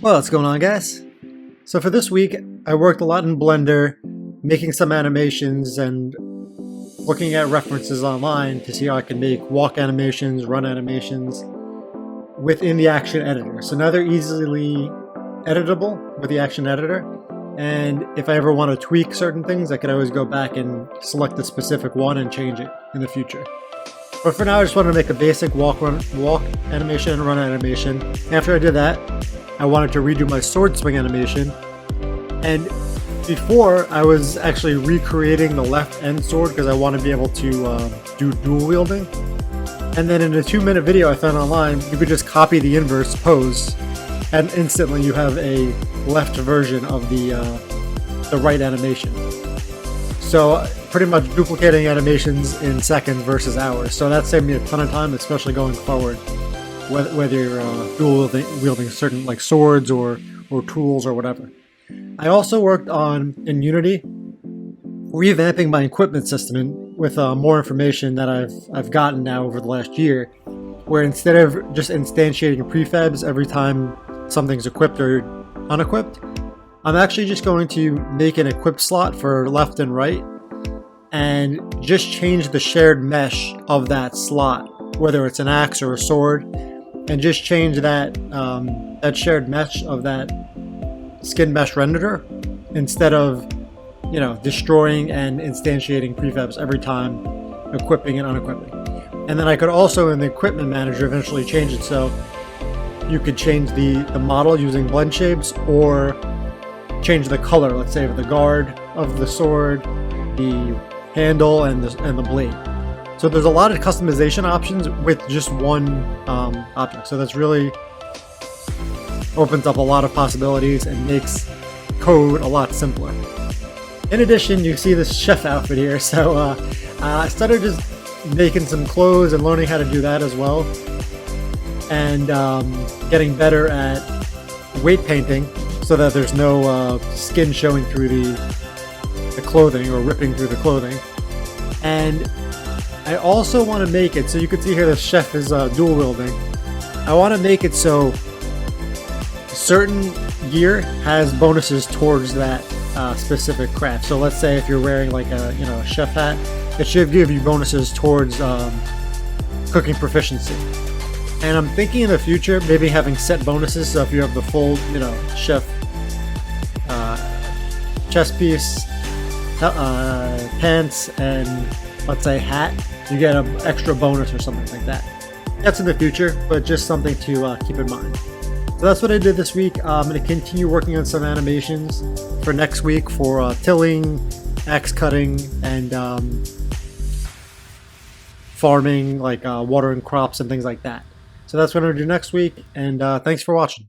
Well, what's going on, guys? So for this week, I worked a lot in Blender, making some animations and looking at references online to see how I can make walk animations, run animations within the action editor. So now they're easily editable with the action editor. And if I ever want to tweak certain things, I can always go back and select the specific one and change it in the future. But for now, I just wanted to make a basic walk animation and run animation. After I did that, I wanted to redo my sword swing animation. And before, I was actually recreating the left end sword because I want to be able to do dual wielding. And then in a 2-minute video I found online, you could just copy the inverse pose and instantly you have a left version of the right animation. So pretty much duplicating animations in seconds versus hours. So that saved me a ton of time, especially going forward, whether you're dual wielding certain like swords or tools or whatever. I also worked on, in Unity, revamping my equipment system with more information that I've gotten now over the last year, where instead of just instantiating prefabs every time something's equipped or unequipped, I'm actually just going to make an equip slot for left and right and just change the shared mesh of that slot, whether it's an axe or a sword, and just change that that shared mesh of that skin mesh renderer instead of, you know, destroying and instantiating prefabs every time equipping and unequipping. And then I could also in the equipment manager eventually change it so you could change the model using blend shapes or change the color, let's say of the guard of the sword, the handle, and the blade. So there's a lot of customization options with just one object. So that's really opens up a lot of possibilities and makes code a lot simpler. In addition, you see this chef outfit here. So I started just making some clothes and learning how to do that as well, and getting better at weight painting so that there's no skin showing through the clothing or ripping through the clothing. And I also want to make it so you can see here the chef is dual wielding. I want to make it so certain gear has bonuses towards that specific craft. So let's say if you're wearing like a chef hat, it should give you bonuses towards cooking proficiency. And I'm thinking in the future maybe having set bonuses. So if you have the full chef chest piece, pants, and let's say hat, you get an extra bonus or something like that. That's in the future, but just something to keep in mind. So that's what I did this week. I'm going to continue working on some animations for next week for tilling, axe cutting, and farming, like watering crops and things like that. So that's what I'm going to do next week, and thanks for watching.